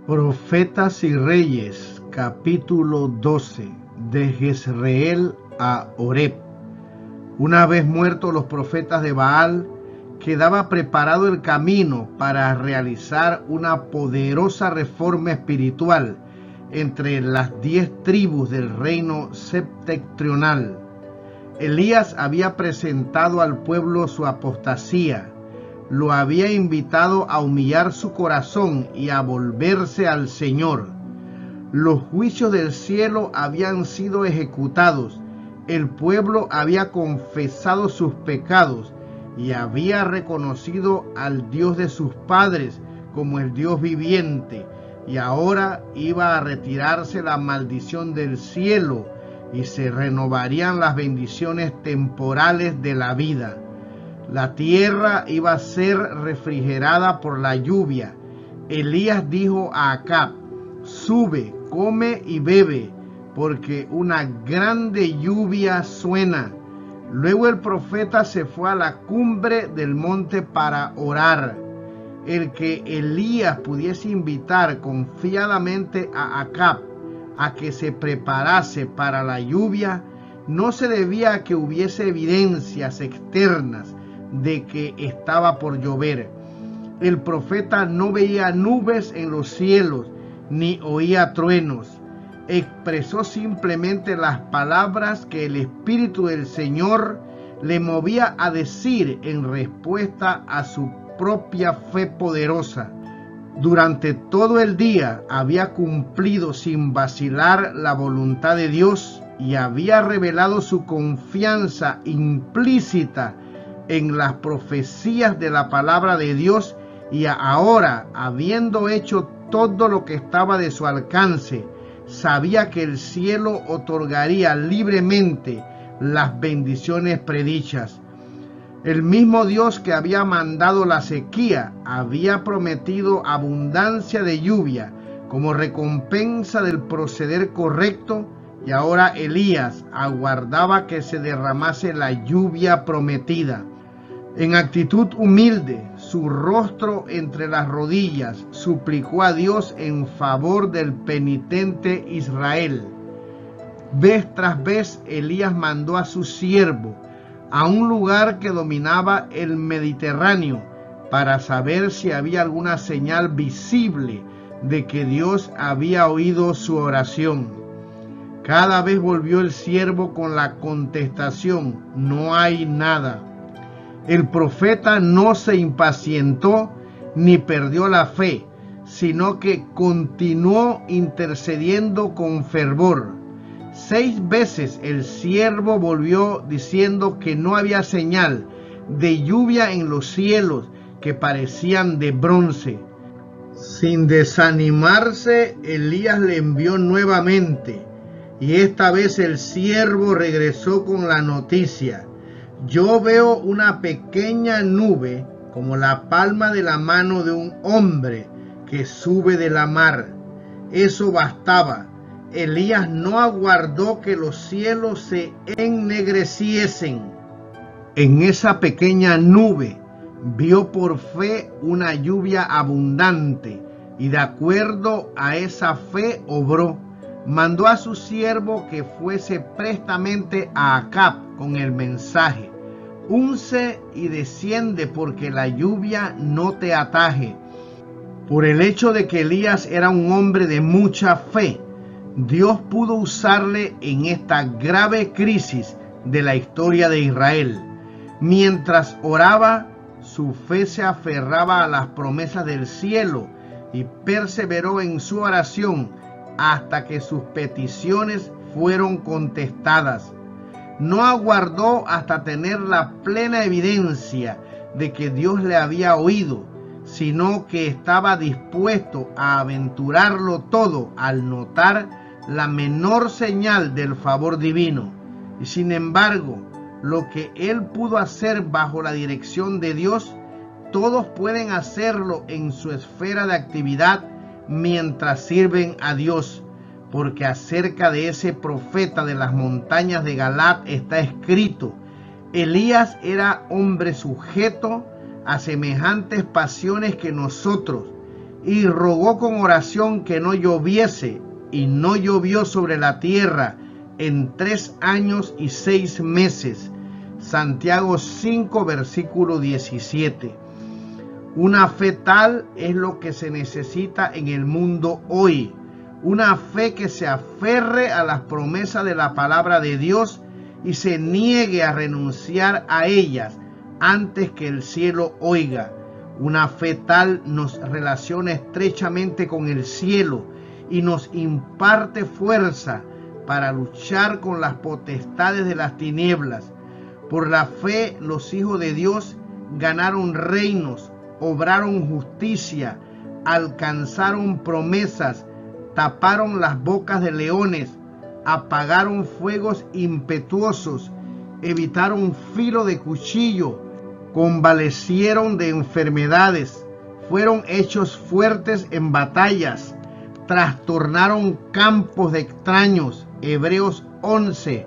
Profetas y Reyes, capítulo 12, de Jezreel a Oreb. Una vez muertos los profetas de Baal, quedaba preparado el camino para realizar una poderosa reforma espiritual entre las 10 tribus del reino septentrional. Elías había presentado al pueblo su apostasía, lo había invitado a humillar su corazón y a volverse al Señor. Los juicios del cielo habían sido ejecutados, el pueblo había confesado sus pecados y había reconocido al Dios de sus padres como el Dios viviente, y ahora iba a retirarse la maldición del cielo y se renovarían las bendiciones temporales de la vida. La tierra iba a ser refrigerada por la lluvia. Elías dijo a Acab: sube, come y bebe, porque una grande lluvia suena. Luego el profeta se fue a la cumbre del monte para orar. El que Elías pudiese invitar confiadamente a Acab a que se preparase para la lluvia no se debía a que hubiese evidencias externas de que estaba por llover. El profeta no veía nubes en los cielos ni oía truenos. Expresó simplemente las palabras que el Espíritu del Señor le movía a decir en respuesta a su propia fe poderosa. Durante todo el día había cumplido sin vacilar la voluntad de Dios y había revelado su confianza implícita en las profecías de la palabra de Dios, y ahora, habiendo hecho todo lo que estaba de su alcance, sabía que el cielo otorgaría libremente las bendiciones predichas. El mismo Dios que había mandado la sequía había prometido abundancia de lluvia como recompensa del proceder correcto, y ahora Elías aguardaba que se derramase la lluvia prometida. En actitud humilde, su rostro entre las rodillas, suplicó a Dios en favor del penitente Israel. Vez tras vez, Elías mandó a su siervo a un lugar que dominaba el Mediterráneo para saber si había alguna señal visible de que Dios había oído su oración. Cada vez volvió el siervo con la contestación: no hay nada. El profeta no se impacientó ni perdió la fe, sino que continuó intercediendo con fervor. 6 veces el siervo volvió diciendo que no había señal de lluvia en los cielos, que parecían de bronce. Sin desanimarse, Elías le envió nuevamente, y esta vez el siervo regresó con la noticia: yo veo una pequeña nube como la palma de la mano de un hombre que sube de la mar. Eso bastaba. Elías no aguardó que los cielos se ennegreciesen. En esa pequeña nube vio por fe una lluvia abundante, y de acuerdo a esa fe obró. Mandó a su siervo que fuese prestamente a Acab con el mensaje: unce y desciende, porque la lluvia no te ataje. Por el hecho de que Elías era un hombre de mucha fe, Dios pudo usarle en esta grave crisis de la historia de Israel. Mientras oraba, su fe se aferraba a las promesas del cielo y perseveró en su oración hasta que sus peticiones fueron contestadas. No aguardó hasta tener la plena evidencia de que Dios le había oído, sino que estaba dispuesto a aventurarlo todo al notar la menor señal del favor divino. Y sin embargo, lo que él pudo hacer bajo la dirección de Dios, todos pueden hacerlo en su esfera de actividad mientras sirven a Dios, porque acerca de ese profeta de las montañas de Galaad está escrito: Elías era hombre sujeto a semejantes pasiones que nosotros, y rogó con oración que no lloviese, y no llovió sobre la tierra en 3 años y 6 meses. Santiago 5, versículo 17. Una fe tal es lo que se necesita en el mundo hoy. Una fe que se aferre a las promesas de la palabra de Dios y se niegue a renunciar a ellas antes que el cielo oiga. Una fe tal nos relaciona estrechamente con el cielo y nos imparte fuerza para luchar con las potestades de las tinieblas. Por la fe, los hijos de Dios ganaron reinos, obraron justicia, alcanzaron promesas, taparon las bocas de leones, apagaron fuegos impetuosos, evitaron filo de cuchillo, convalecieron de enfermedades, fueron hechos fuertes en batallas, trastornaron campos de extraños. Hebreos 11,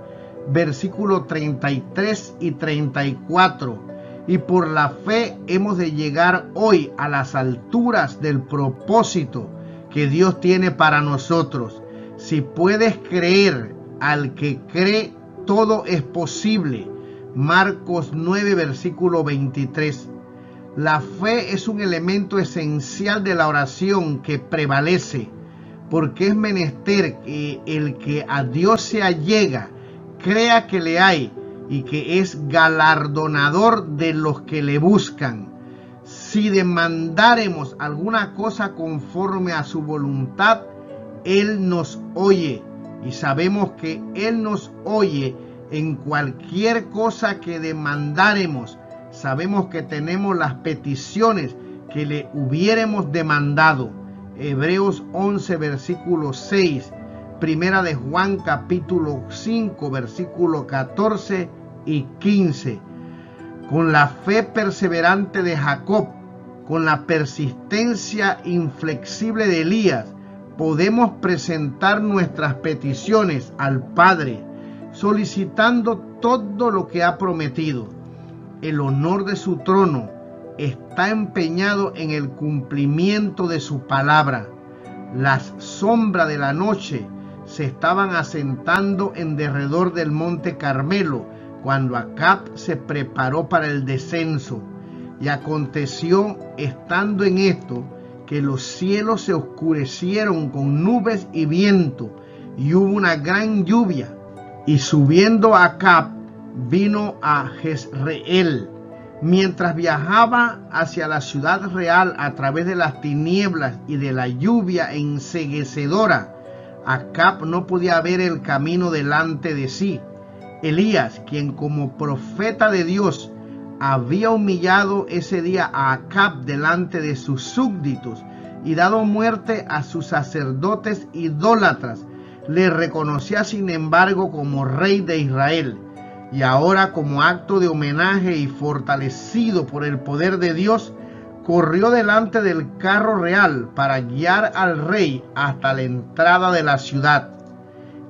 versículos 33 y 34. Y por la fe hemos de llegar hoy a las alturas del propósito que Dios tiene para nosotros. Si puedes creer, al que cree, todo es posible. Marcos 9, versículo 23. La fe es un elemento esencial de la oración que prevalece, porque es menester que el que a Dios se allega crea que le hay y que es galardonador de los que le buscan. Si demandáremos alguna cosa conforme a su voluntad, Él nos oye, y sabemos que Él nos oye en cualquier cosa que demandáremos. Sabemos que tenemos las peticiones que le hubiéremos demandado. Hebreos 11, versículo 6, Primera de Juan, capítulo 5, versículo 14 y 15. Con la fe perseverante de Jacob, con la persistencia inflexible de Elías, podemos presentar nuestras peticiones al Padre, solicitando todo lo que ha prometido. El honor de su trono está empeñado en el cumplimiento de su palabra. Las sombras de la noche se estaban asentando en derredor del monte Carmelo cuando Acab se preparó para el descenso. Y aconteció, estando en esto, que los cielos se oscurecieron con nubes y viento, y hubo una gran lluvia. Y subiendo Acab, vino a Jezreel. Mientras viajaba hacia la ciudad real a través de las tinieblas y de la lluvia enceguecedora, Acab no podía ver el camino delante de sí. Elías, quien como profeta de Dios había humillado ese día a Acab delante de sus súbditos y dado muerte a sus sacerdotes idólatras, le reconocía sin embargo como rey de Israel. Y ahora, como acto de homenaje y fortalecido por el poder de Dios, corrió delante del carro real para guiar al rey hasta la entrada de la ciudad.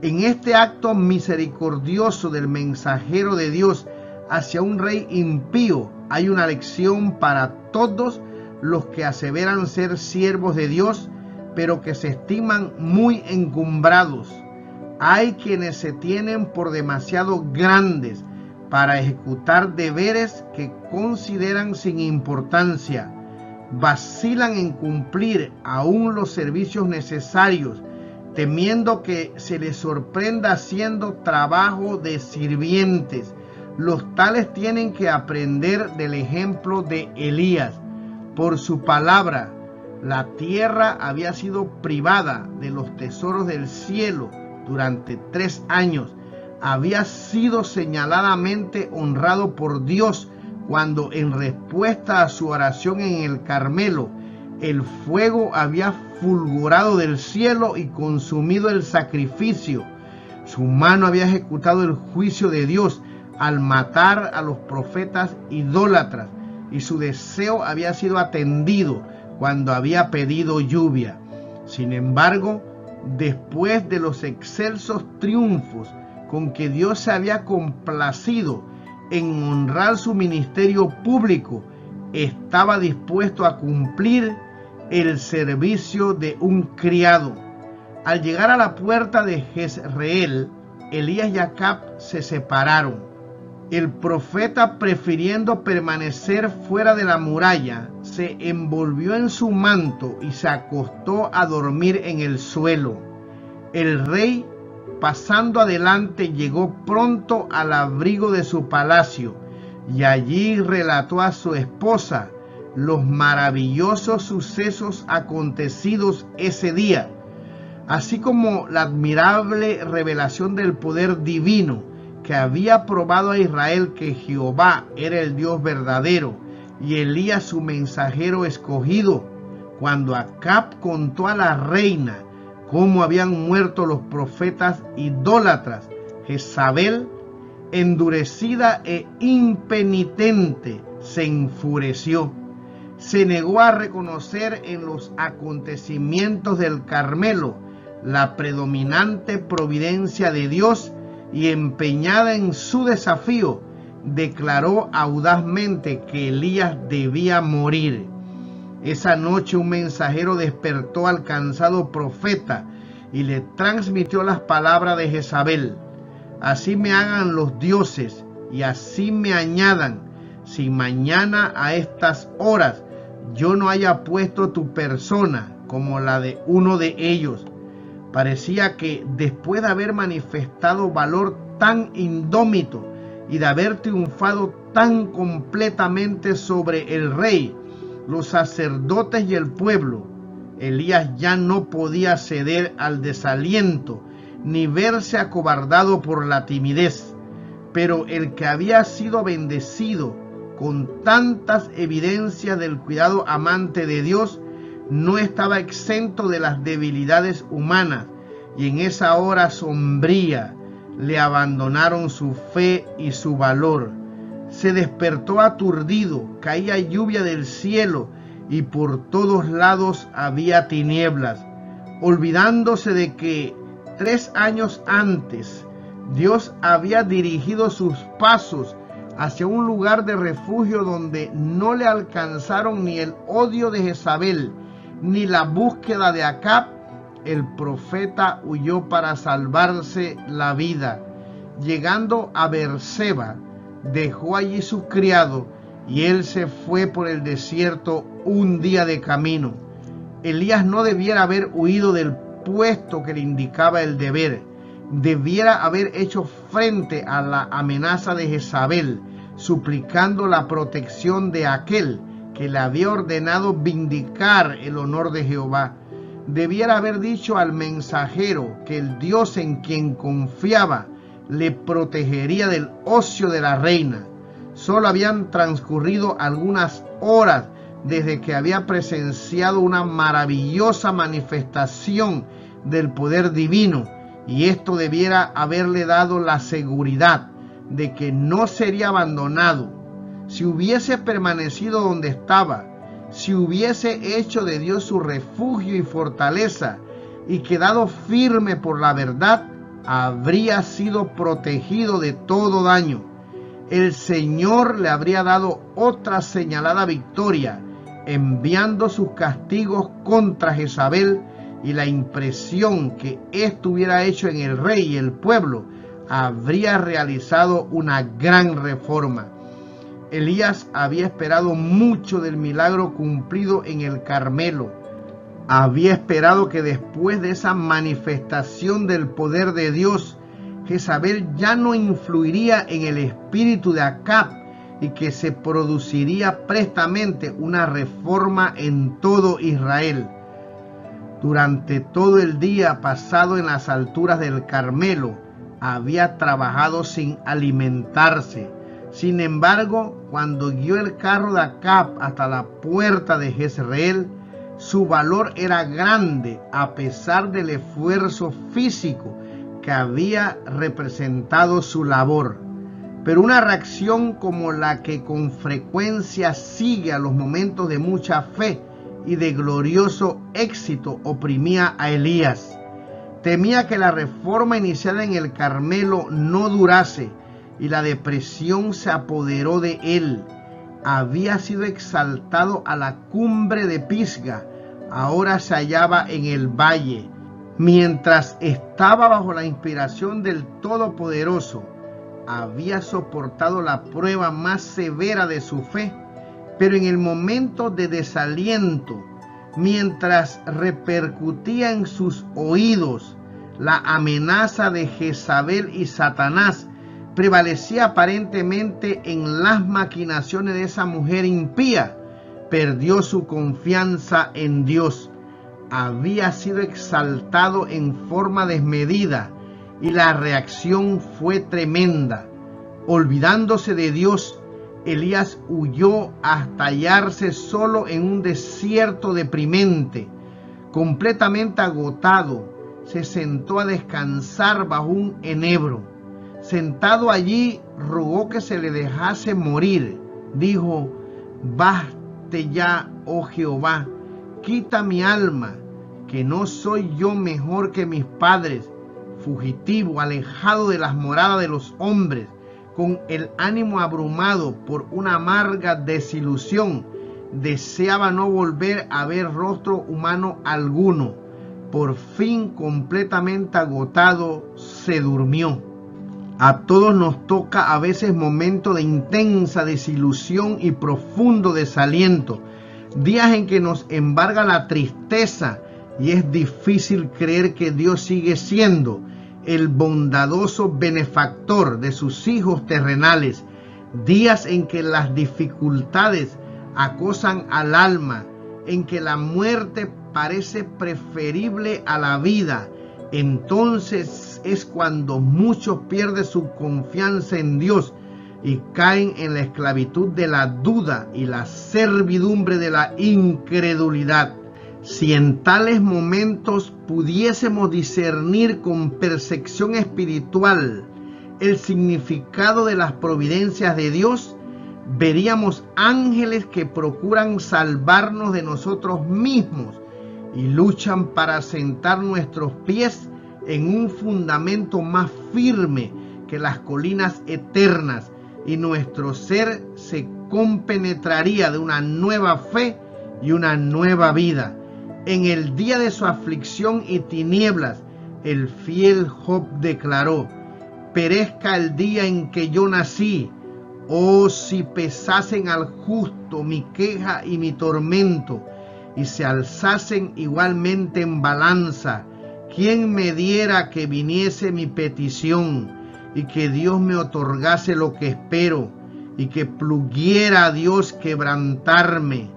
En este acto misericordioso del mensajero de Dios hacia un rey impío hay una lección para todos los que aseveran ser siervos de Dios, pero que se estiman muy encumbrados. Hay quienes se tienen por demasiado grandes para ejecutar deberes que consideran sin importancia. Vacilan en cumplir aún los servicios necesarios, temiendo que se les sorprenda haciendo trabajo de sirvientes. Los tales tienen que aprender del ejemplo de Elías. Por su palabra, la tierra había sido privada de los tesoros del cielo durante 3 años. Había sido señaladamente honrado por Dios cuando, en respuesta a su oración en el Carmelo, el fuego había fulgurado del cielo y consumido el sacrificio. Su mano había ejecutado el juicio de Dios al matar a los profetas idólatras, y su deseo había sido atendido cuando había pedido lluvia. Sin embargo, después de los excelsos triunfos con que Dios se había complacido en honrar su ministerio público, estaba dispuesto a cumplir el servicio de un criado. Al llegar a la puerta de Jezreel, Elías y Acab se separaron. El profeta, prefiriendo permanecer fuera de la muralla, se envolvió en su manto y se acostó a dormir en el suelo. El rey, pasando adelante, llegó pronto al abrigo de su palacio y allí relató a su esposa los maravillosos sucesos acontecidos ese día, así como la admirable revelación del poder divino que había probado a Israel que Jehová era el Dios verdadero y Elías su mensajero escogido. Cuando Acab contó a la reina cómo habían muerto los profetas idólatras, Jezabel, endurecida e impenitente, se enfureció. Se negó a reconocer en los acontecimientos del Carmelo la predominante providencia de Dios y, empeñada en su desafío, declaró audazmente que Elías debía morir. Esa noche un mensajero despertó al cansado profeta y le transmitió las palabras de Jezabel: así me hagan los dioses y así me añadan, si mañana a estas horas yo no haya puesto tu persona como la de uno de ellos. Parecía que después de haber manifestado valor tan indómito y de haber triunfado tan completamente sobre el rey, los sacerdotes y el pueblo, Elías ya no podía ceder al desaliento ni verse acobardado por la timidez. Pero el que había sido bendecido con tantas evidencias del cuidado amante de Dios no estaba exento de las debilidades humanas, y en esa hora sombría le abandonaron su fe y su valor. Se despertó aturdido, caía lluvia del cielo y por todos lados había tinieblas, olvidándose de que 3 años antes Dios había dirigido sus pasos hacia un lugar de refugio donde no le alcanzaron ni el odio de Jezabel ni la búsqueda de Acab. El profeta huyó para salvarse la vida. Llegando a Beerseba, dejó allí su criado y él se fue por el desierto un día de camino. Elías no debiera haber huido del puesto que le indicaba el deber. Debiera haber hecho frente a la amenaza de Jezabel, suplicando la protección de aquel que le había ordenado vindicar el honor de Jehová. Debiera haber dicho al mensajero que el Dios en quien confiaba le protegería del ocio de la reina. Solo habían transcurrido algunas horas desde que había presenciado una maravillosa manifestación del poder divino, y esto debiera haberle dado la seguridad de que no sería abandonado. Si hubiese permanecido donde estaba, si hubiese hecho de Dios su refugio y fortaleza y quedado firme por la verdad, habría sido protegido de todo daño. El Señor le habría dado otra señalada victoria, enviando sus castigos contra Jezabel, y la impresión que esto hubiera hecho en el rey y el pueblo habría realizado una gran reforma. Elías había esperado mucho del milagro cumplido en el Carmelo. Había esperado que después de esa manifestación del poder de Dios, Jezabel ya no influiría en el espíritu de Acab y que se produciría prestamente una reforma en todo Israel. Durante todo el día pasado en las alturas del Carmelo, había trabajado sin alimentarse. Sin embargo, cuando guió el carro de Acab hasta la puerta de Jezreel, su valor era grande a pesar del esfuerzo físico que había representado su labor. Pero una reacción como la que con frecuencia sigue a los momentos de mucha fe y de glorioso éxito oprimía a Elías. Temía que la reforma iniciada en el Carmelo no durase, y la depresión se apoderó de él. Había sido exaltado a la cumbre de Pisga, ahora se hallaba en el valle, mientras estaba bajo la inspiración del Todopoderoso. Había soportado la prueba más severa de su fe, pero en el momento de desaliento, mientras repercutía en sus oídos la amenaza de Jezabel y Satanás, prevalecía aparentemente en las maquinaciones de esa mujer impía, perdió su confianza en Dios. Había sido exaltado en forma desmedida y la reacción fue tremenda. Olvidándose de Dios, Elías huyó hasta hallarse solo en un desierto deprimente. Completamente agotado, se sentó a descansar bajo un enebro. Sentado allí, rogó que se le dejase morir. Dijo: «Baste ya, oh Jehová, quita mi alma, que no soy yo mejor que mis padres». Fugitivo, alejado de las moradas de los hombres, con el ánimo abrumado por una amarga desilusión, deseaba no volver a ver rostro humano alguno. Por fin, completamente agotado, se durmió. A todos nos toca a veces momentos de intensa desilusión y profundo desaliento, días en que nos embarga la tristeza y es difícil creer que Dios sigue siendo el bondadoso benefactor de sus hijos terrenales, días en que las dificultades acosan al alma, en que la muerte parece preferible a la vida. Entonces es cuando muchos pierden su confianza en Dios y caen en la esclavitud de la duda y la servidumbre de la incredulidad. Si en tales momentos pudiésemos discernir con percepción espiritual el significado de las providencias de Dios, veríamos ángeles que procuran salvarnos de nosotros mismos y luchan para sentar nuestros pies en un fundamento más firme que las colinas eternas, y nuestro ser se compenetraría de una nueva fe y una nueva vida. En el día de su aflicción y tinieblas, el fiel Job declaró: «Perezca el día en que yo nací. Oh, si pesasen al justo mi queja y mi tormento, y se alzasen igualmente en balanza, ¿quién me diera que viniese mi petición, y que Dios me otorgase lo que espero, y que pluguiera a Dios quebrantarme,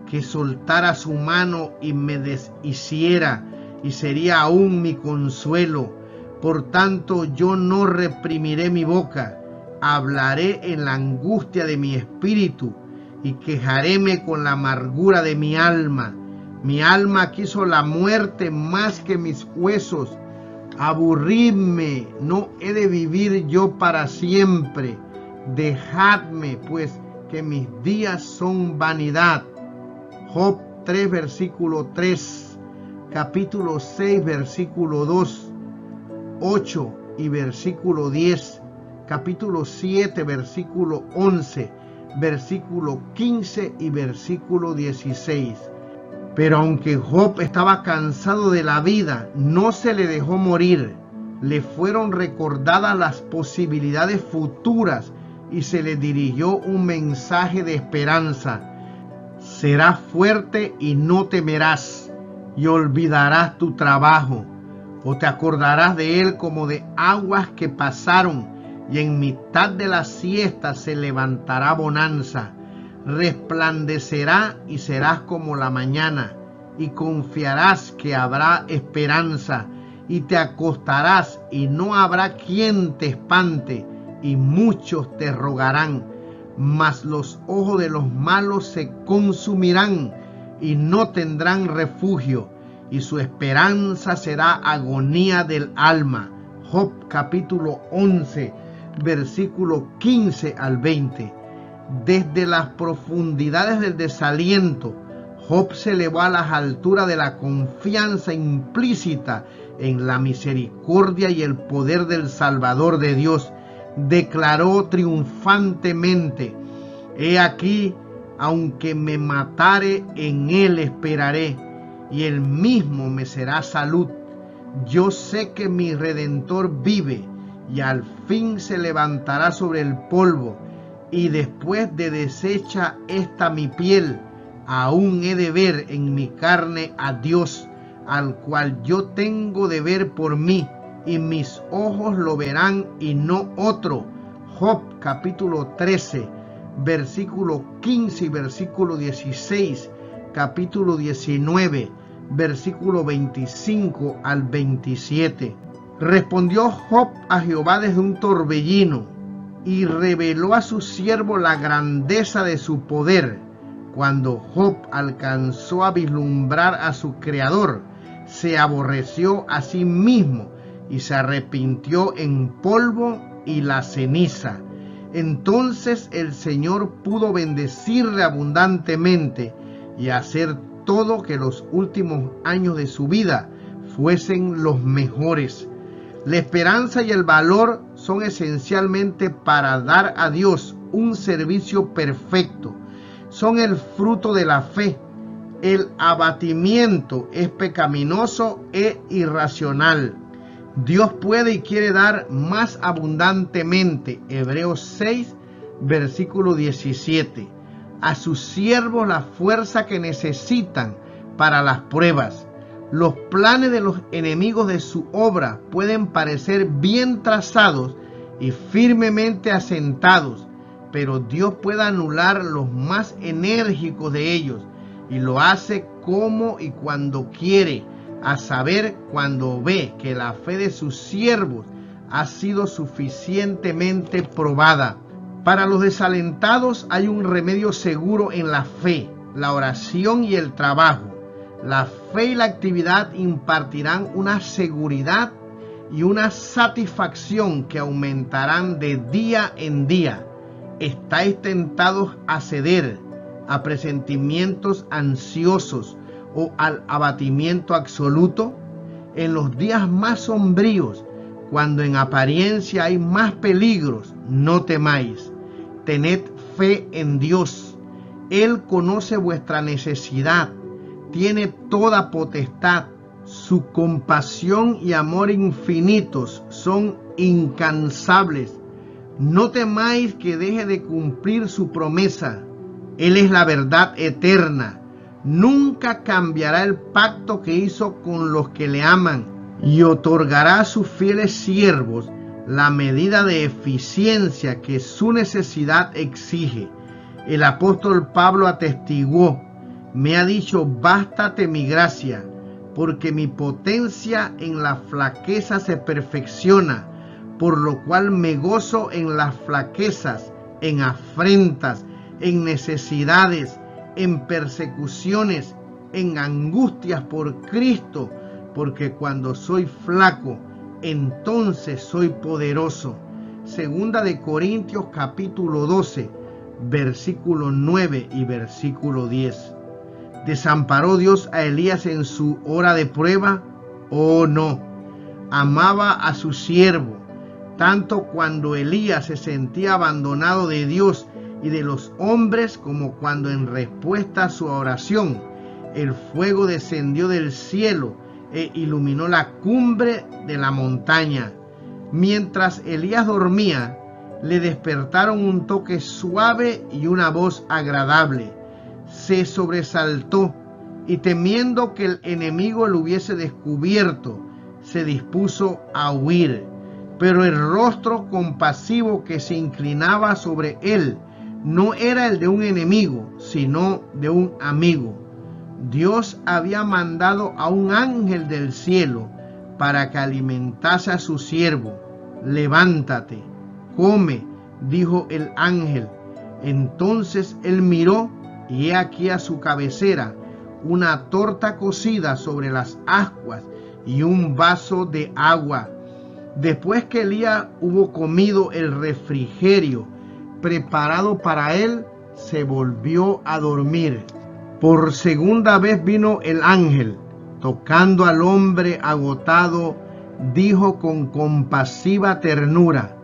que soltara su mano y me deshiciera, y sería aún mi consuelo? Por tanto, yo no reprimiré mi boca, hablaré en la angustia de mi espíritu, y quejaréme con la amargura de mi alma. Mi alma quiso la muerte más que mis huesos. Aburridme, no he de vivir yo para siempre. Dejadme, pues, que mis días son vanidad». Job 3, versículo 3, capítulo 6, versículo 2, 8 y versículo 10, capítulo 7, versículo 11, versículo 15 y versículo 16. Pero aunque Job estaba cansado de la vida, no se le dejó morir. Le fueron recordadas las posibilidades futuras y se le dirigió un mensaje de esperanza. Serás fuerte y no temerás, y olvidarás tu trabajo, o te acordarás de él como de aguas que pasaron, y en mitad de la siesta se levantará bonanza. Resplandecerá y serás como la mañana, y confiarás que habrá esperanza, y te acostarás y no habrá quien te espante, y muchos te rogarán. Mas los ojos de los malos se consumirán y no tendrán refugio, y su esperanza será agonía del alma. Job capítulo 11, versículo 15 al 20. Desde las profundidades del desaliento, Job se elevó a las alturas de la confianza implícita en la misericordia y el poder del Salvador de Dios. Declaró triunfantemente: «He aquí, aunque me matare, en él esperaré. y él mismo me será salud. Yo sé que mi Redentor vive, y al fin se levantará sobre el polvo, y después de deshecha esta mi piel, aún he de ver en mi carne a Dios, al cual yo tengo de ver por mí, y mis ojos lo verán y no otro. Job capítulo 13, versículo 15 y versículo 16, capítulo 19, versículo 25 al 27. Respondió Job a Jehová desde un torbellino, y reveló a su siervo la grandeza de su poder. Cuando Job alcanzó a vislumbrar a su Creador, se aborreció a sí mismo y se arrepintió en polvo y la ceniza. Entonces el Señor pudo bendecirle abundantemente y hacer todo que los últimos años de su vida fuesen los mejores. La esperanza y el valor son esencialmente para dar a Dios un servicio perfecto. Son el fruto de la fe. El abatimiento es pecaminoso e irracional. Dios puede y quiere dar más abundantemente. Hebreos 6, versículo 17. A sus siervos la fuerza que necesitan para las pruebas. Los planes de los enemigos de su obra pueden parecer bien trazados y firmemente asentados, pero Dios puede anular los más enérgicos de ellos, y lo hace como y cuando quiere, a saber, cuando ve que la fe de sus siervos ha sido suficientemente probada. Para los desalentados hay un remedio seguro en la fe, la oración y el trabajo. La fe y la actividad impartirán una seguridad y una satisfacción que aumentarán de día en día. ¿Estáis tentados a ceder a presentimientos ansiosos o al abatimiento absoluto? En los días más sombríos, cuando en apariencia hay más peligros, no temáis. Tened fe en Dios. Él conoce vuestra necesidad. Tiene toda potestad. Su compasión y amor infinitos son incansables. No temáis que deje de cumplir su promesa. Él es la verdad eterna. Nunca cambiará el pacto que hizo con los que le aman, y otorgará a sus fieles siervos la medida de eficiencia que su necesidad exige. El apóstol Pablo atestiguó: me ha dicho, bástate mi gracia, porque mi potencia en la flaqueza se perfecciona, por lo cual me gozo en las flaquezas, en afrentas, en necesidades, en persecuciones, en angustias por Cristo, porque cuando soy flaco, entonces soy poderoso. Segunda de Corintios capítulo 12, versículo 9 y versículo 10. ¿Desamparó Dios a Elías en su hora de prueba? Oh, no. Amaba a su siervo, tanto cuando Elías se sentía abandonado de Dios y de los hombres, como cuando en respuesta a su oración el fuego descendió del cielo e iluminó la cumbre de la montaña. Mientras Elías dormía, le despertaron un toque suave y una voz agradable. Se sobresaltó y, temiendo que el enemigo lo hubiese descubierto, se dispuso a huir. Pero el rostro compasivo que se inclinaba sobre él no era el de un enemigo, sino de un amigo. Dios había mandado a un ángel del cielo para que alimentase a su siervo. Levántate, come, dijo el ángel. Entonces él miró, y he aquí a su cabecera una torta cocida sobre las ascuas y un vaso de agua. Después que Elías hubo comido el refrigerio preparado para él, se volvió a dormir. Por segunda vez vino el ángel, tocando al hombre agotado, dijo con compasiva ternura: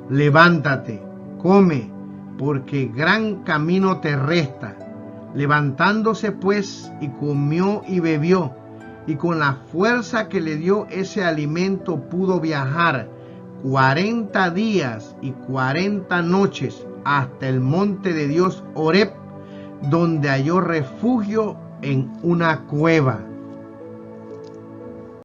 levántate, come, porque gran camino te resta. Levantándose pues, y comió y bebió, y con la fuerza que le dio ese alimento pudo viajar 40 días y 40 noches hasta el monte de Dios Horeb, donde halló refugio en una cueva.